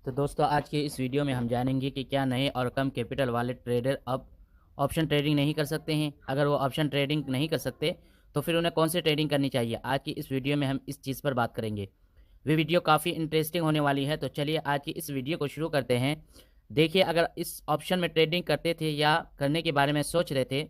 तो दोस्तों आज के इस वीडियो में हम जानेंगे कि क्या नए और कम कैपिटल वाले ट्रेडर अब ऑप्शन ट्रेडिंग नहीं कर सकते हैं। अगर वो ऑप्शन ट्रेडिंग नहीं कर सकते तो फिर उन्हें कौन सी ट्रेडिंग करनी चाहिए। आज की इस वीडियो में हम इस चीज़ पर बात करेंगे। वे वीडियो काफ़ी इंटरेस्टिंग होने वाली है, तो चलिए आज की इस वीडियो को शुरू करते हैं। देखिए, अगर इस ऑप्शन में ट्रेडिंग करते थे या करने के बारे में सोच रहे थे,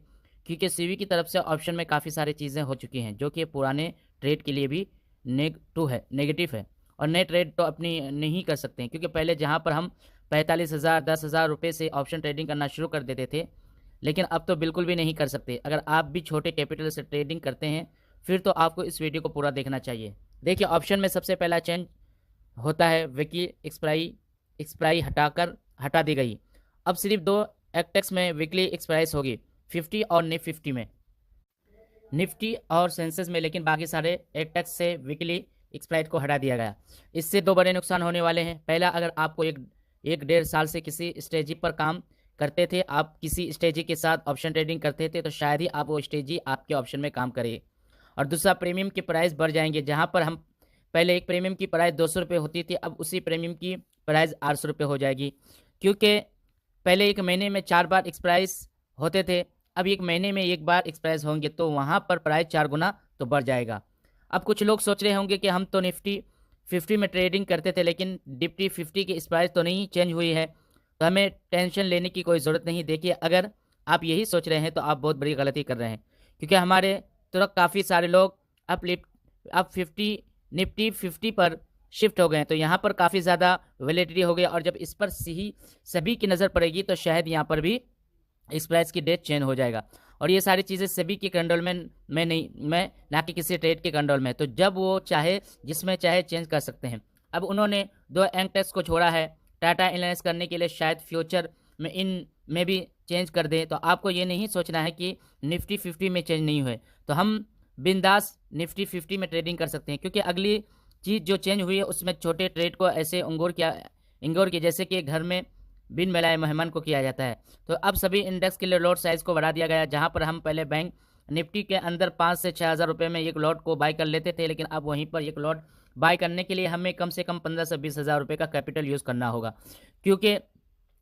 क्योंकि सीवी की तरफ से ऑप्शन में काफ़ी सारी चीज़ें हो चुकी हैं जो कि पुराने ट्रेड के लिए भी नेगेटिव है। और नए ट्रेड तो अपनी नहीं कर सकते हैं, क्योंकि पहले जहाँ पर हम 45,000 10,000 रुपये से ऑप्शन ट्रेडिंग करना शुरू कर देते थे, लेकिन अब तो बिल्कुल भी नहीं कर सकते। अगर आप भी छोटे कैपिटल से ट्रेडिंग करते हैं फिर तो आपको इस वीडियो को पूरा देखना चाहिए। देखिए, ऑप्शन में सबसे पहला चेंज होता है वीकली एक्सपायरी हटा दी गई। अब सिर्फ दो एक्टेक्स में वीकली एक्सपायरी होगी, 50 और निफ्टी और सेंसेस में, लेकिन बाकी सारे एक्टेक्स से वीकली एक्सपायरी को हटा दिया गया। इससे दो बड़े नुकसान होने वाले हैं। पहला, अगर आपको एक डेढ़ साल से किसी स्ट्रेटजी पर काम करते थे, आप किसी स्ट्रेटजी के साथ ऑप्शन ट्रेडिंग करते थे, तो शायद ही आप वो स्ट्रेटजी आपके ऑप्शन में काम करे। और दूसरा, प्रीमियम की प्राइस बढ़ जाएंगे। जहां पर हम पहले एक प्रीमियम की प्राइस 200 रुपये होती थी, अब उसी प्रीमियम की प्राइस 800 रुपये हो जाएगी, क्योंकि पहले एक महीने में 4 बार एक्सप्राइज होते थे, अब एक महीने में एक बार एक्सप्राइज होंगे, तो वहाँ पर प्राइस 4 गुना तो बढ़ जाएगा। अब कुछ लोग सोच रहे होंगे कि हम तो निफ्टी 50 में ट्रेडिंग करते थे, लेकिन निफ्टी 50 की प्राइस तो नहीं चेंज हुई है, तो हमें टेंशन लेने की कोई ज़रूरत नहीं। देखिए, अगर आप यही सोच रहे हैं तो आप बहुत बड़ी गलती कर रहे हैं, क्योंकि हमारे तरफ काफ़ी सारे लोग अब 50 निफ्टी 50 पर शिफ्ट हो गए हैं, तो यहाँ पर काफ़ी ज़्यादा वैलिडिटी हो गई, और जब इस पर सभी की नज़र पड़ेगी तो शायद यहाँ पर भी इस प्राइस की डेट चेंज हो जाएगा। और ये सारी चीज़ें सभी के कंट्रोल में नहीं, मैं ना कि किसी ट्रेड के कंट्रोल में, तो जब वो चाहे जिसमें चाहे चेंज कर सकते हैं। अब उन्होंने दो एंगटेक्स को छोड़ा है टाटा एलायंस करने के लिए, शायद फ्यूचर में इन में भी चेंज कर दें। तो आपको ये नहीं सोचना है कि निफ्टी 50 में चेंज नहीं हुए तो हम बिंदास निफ्टी 50 में ट्रेडिंग कर सकते हैं, क्योंकि अगली चीज़ जो चेंज हुई है उसमें छोटे ट्रेड को ऐसे इंगोर के जैसे कि घर में बिन मिलाए मेहमान को किया जाता है। तो अब सभी इंडेक्स के लिए लॉट साइज़ को बढ़ा दिया गया, जहां पर हम पहले बैंक निफ्टी के अंदर 5 से 6,000 रुपये में एक लॉट को बाय कर लेते थे, लेकिन अब वहीं पर एक लॉट बाय करने के लिए हमें कम से कम 15 से 20,000 रुपये का कैपिटल यूज़ करना होगा, क्योंकि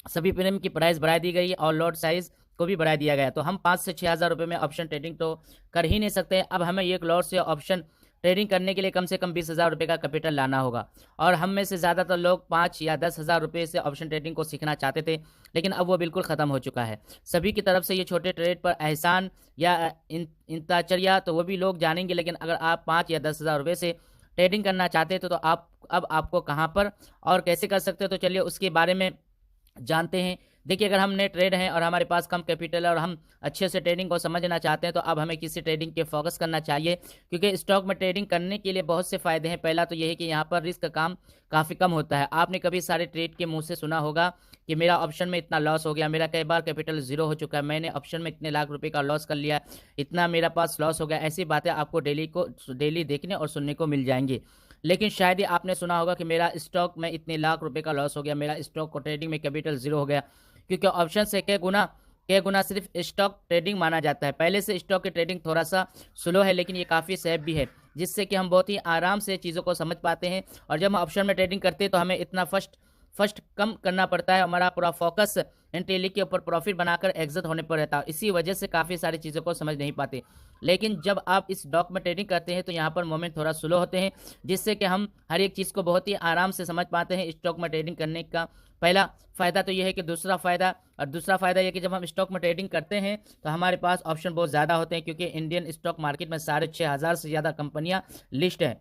सभी प्रीमियम की प्राइस बढ़ा दी गई और लॉट साइज़ को भी बढ़ा दिया गया। तो हम 5 से 6,000 रुपये में ऑप्शन ट्रेडिंग तो कर ही नहीं सकते। अब हमें एक लॉट से ऑप्शन ट्रेडिंग करने के लिए कम से कम 20,000 रुपये का कैपिटल लाना होगा, और हम में से ज़्यादातर लोग 5 या 10,000 रुपये से ऑप्शन ट्रेडिंग को सीखना चाहते थे, लेकिन अब वो बिल्कुल ख़त्म हो चुका है। सभी की तरफ से ये छोटे ट्रेड पर एहसान या इंतचर्या तो वो भी लोग जानेंगे, लेकिन अगर आप 5 या 10,000 रुपये से ट्रेडिंग करना चाहते थे तो आप अब आपको कहाँ पर और कैसे कर सकते हो, तो चलिए उसके बारे में जानते हैं। देखिए, अगर हम नए ट्रेड हैं और हमारे पास कम कैपिटल है और हम अच्छे से ट्रेडिंग को समझना चाहते हैं, तो अब हमें किसी ट्रेडिंग पे फोकस करना चाहिए, क्योंकि स्टॉक में ट्रेडिंग करने के लिए बहुत से फ़ायदे हैं। पहला तो यह है कि यहाँ पर रिस्क काम काफ़ी कम होता है। आपने कभी सारे ट्रेड के मुंह से सुना होगा कि मेरा ऑप्शन में इतना लॉस हो गया, मेरा कई बार कैपिटल ज़ीरो हो चुका है, मैंने ऑप्शन में इतने लाख रुपये का लॉस कर लिया, इतना मेरा पास लॉस हो गया। ऐसी बातें आपको डेली देखने और सुनने को मिल जाएंगी। लेकिन शायद ही आपने सुना होगा कि मेरा स्टॉक में इतने लाख रुपए का लॉस हो गया, मेरा स्टॉक को ट्रेडिंग में कैपिटल जीरो हो गया, क्योंकि ऑप्शन से कई गुना सिर्फ स्टॉक ट्रेडिंग माना जाता है। पहले से स्टॉक की ट्रेडिंग थोड़ा सा स्लो है, लेकिन ये काफ़ी सेफ भी है, जिससे कि हम बहुत ही आराम से चीज़ों को समझ पाते हैं। और जब हम ऑप्शन में ट्रेडिंग करते हैं तो हमें इतना फर्स्ट कम करना पड़ता है, हमारा पूरा फोकस एंट्री के ऊपर प्रॉफिट बनाकर एग्जिट होने पर रहता है। इसी वजह से काफ़ी सारी चीज़ों को समझ नहीं पाते। लेकिन जब आप इस स्टॉक में ट्रेडिंग करते हैं तो यहाँ पर मोमेंट थोड़ा स्लो होते हैं, जिससे कि हम हर एक चीज़ को बहुत ही आराम से समझ पाते हैं। स्टॉक में ट्रेडिंग करने का पहला फ़ायदा तो यह है कि दूसरा फ़ायदा यह कि जब हम स्टॉक में ट्रेडिंग करते हैं तो हमारे पास ऑप्शन बहुत ज़्यादा होते हैं, क्योंकि इंडियन स्टॉक मार्केट में 6,500 से ज़्यादा कंपनियाँ लिस्ट हैं,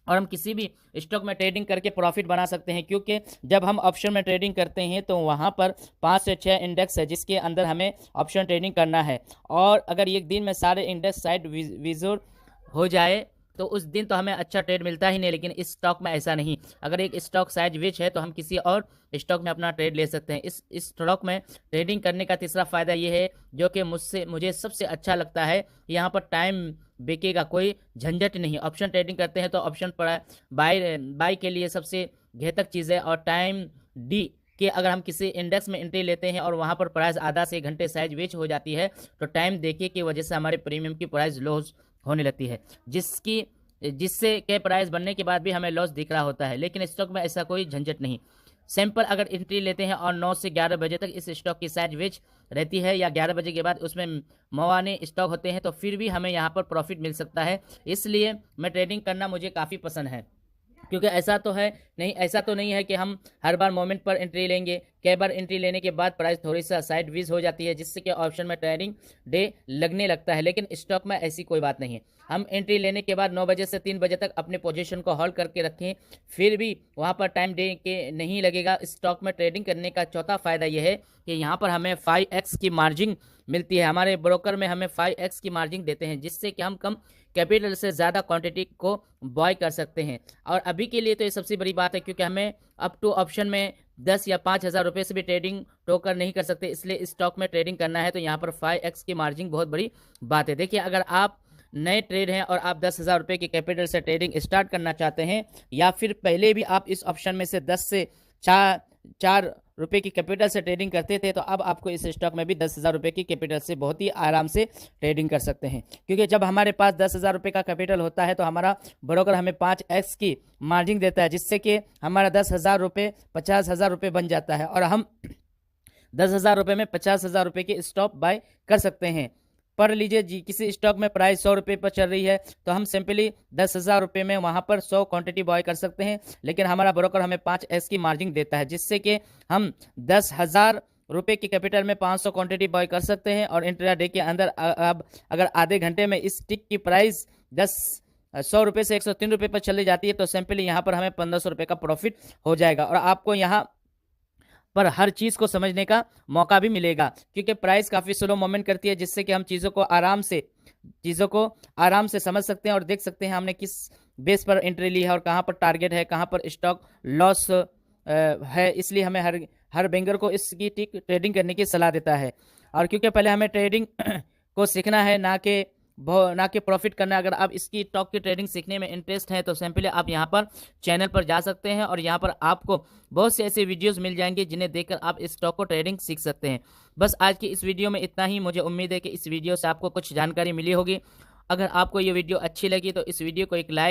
और हम किसी भी स्टॉक में ट्रेडिंग करके प्रॉफिट बना सकते हैं। क्योंकि जब हम ऑप्शन में ट्रेडिंग करते हैं तो वहाँ पर 5 से 6 इंडेक्स है जिसके अंदर हमें ऑप्शन ट्रेडिंग करना है, और अगर एक दिन में सारे इंडेक्स साइड विजुअल हो जाए तो उस दिन तो हमें अच्छा ट्रेड मिलता ही नहीं। लेकिन इस स्टॉक में ऐसा नहीं, अगर एक स्टॉक साइज विच है तो हम किसी और स्टॉक में अपना ट्रेड ले सकते हैं। इस स्टॉक में ट्रेडिंग करने का तीसरा फ़ायदा ये है, जो कि मुझे सबसे अच्छा लगता है, यहाँ पर टाइम बिकेगा, कोई झंझट नहीं। ऑप्शन ट्रेडिंग करते हैं तो ऑप्शन पर बाय के लिए सबसे घातक चीज़ है, और टाइम डी कि अगर हम किसी इंडेक्स में एंट्री लेते हैं और वहाँ पर प्राइस आधा से 1 घंटे साइज वेच हो जाती है, तो टाइम देखिए की वजह से हमारे प्रीमियम की प्राइस लॉस होने लगती है, जिससे के प्राइस बनने के बाद भी हमें लॉस दिख रहा होता है। लेकिन स्टॉक में ऐसा कोई झंझट नहीं। सिंपल अगर एंट्री लेते हैं और 9 से 11 बजे तक इस स्टॉक की साइड वेज रहती है या 11 बजे के बाद उसमें मौआने स्टॉक होते हैं तो फिर भी हमें यहाँ पर प्रॉफिट मिल सकता है। इसलिए मैं ट्रेडिंग करना मुझे काफ़ी पसंद है, क्योंकि ऐसा तो नहीं है कि हम हर बार मोमेंट पर एंट्री लेंगे। कई बार एंट्री लेने के बाद प्राइस थोड़ी सा साइड वेज हो जाती है, जिससे कि ऑप्शन में ट्रेडिंग डे लगने लगता है, लेकिन स्टॉक में ऐसी कोई बात नहीं है। हम एंट्री लेने के बाद 9 बजे से 3 बजे तक अपने पोजीशन को होल्ड करके रखें, फिर भी वहां पर टाइम डे के नहीं लगेगा। स्टॉक में ट्रेडिंग करने का चौथा फायदा यह है कि यहाँ पर हमें 5x की मार्जिन मिलती है। हमारे ब्रोकर में हमें 5x की मार्जिन देते हैं, जिससे कि हम कम कैपिटल से ज़्यादा क्वांटिटी को बॉय कर सकते हैं। और अभी के लिए तो ये सबसे बड़ी बात है, क्योंकि हमें अप टू ऑप्शन में 10 या 5,000 रुपये से भी ट्रेडिंग टोकर नहीं कर सकते। इसलिए स्टॉक में ट्रेडिंग करना है तो यहाँ पर 5x की मार्जिन बहुत बड़ी बात है। देखिए, अगर आप नए ट्रेड हैं और आप 10,000 रुपये की कैपिटल से ट्रेडिंग स्टार्ट करना चाहते हैं, या फिर पहले भी आप इस ऑप्शन में से 10 से 4 रुपये की कैपिटल से ट्रेडिंग करते थे, तो अब आपको इस स्टॉक में भी 10,000 रुपये की कैपिटल से बहुत ही आराम से ट्रेडिंग कर सकते हैं। क्योंकि जब हमारे पास 10,000 रुपये का कैपिटल होता है तो हमारा ब्रोकर हमें 5x की मार्जिन देता है, जिससे कि हमारा 10,000 रुपये 50,000 रुपये बन जाता है और हम 10,000 रुपये में 50,000 रुपये की स्टॉक बाय कर सकते हैं। पर लीजिए जी, किसी स्टॉक में प्राइस 100 रुपये पर चल रही है तो हम सिंपली 10,000 रुपये में वहां पर 100 क्वांटिटी बॉय कर सकते हैं, लेकिन हमारा ब्रोकर हमें 5x की मार्जिन देता है, जिससे कि हम 10,000 रुपये की कैपिटल में 500 क्वांटिटी बॉय कर सकते हैं। और इंट्राडे के अंदर अब अगर आधे घंटे में इस टिक की प्राइस 100 रुपये से 103 रुपये पर चली जाती है तो सिंपली यहाँ पर हमें 1,500 रुपये का प्रॉफिट हो जाएगा। और आपको यहाँ पर हर चीज़ को समझने का मौका भी मिलेगा, क्योंकि प्राइस काफ़ी स्लो मूवमेंट करती है, जिससे कि हम चीज़ों को आराम से समझ सकते हैं और देख सकते हैं हमने किस बेस पर एंट्री ली है और कहाँ पर टारगेट है, कहाँ पर स्टॉक लॉस है। इसलिए हमें हर बैंकर को इसकी ट्रेडिंग करने की सलाह देता है। और क्योंकि पहले हमें ट्रेडिंग को सीखना है, ना कि प्रॉफिट करना। अगर आप इसकी स्टॉक की ट्रेडिंग सीखने में इंटरेस्ट है तो सिंपली आप यहाँ पर चैनल पर जा सकते हैं और यहाँ पर आपको बहुत से ऐसे वीडियोस मिल जाएंगे जिन्हें देखकर आप इस स्टॉक को ट्रेडिंग सीख सकते हैं। बस आज की इस वीडियो में इतना ही। मुझे उम्मीद है कि इस वीडियो से आपको कुछ जानकारी मिली होगी। अगर आपको ये वीडियो अच्छी लगी तो इस वीडियो को एक लाइक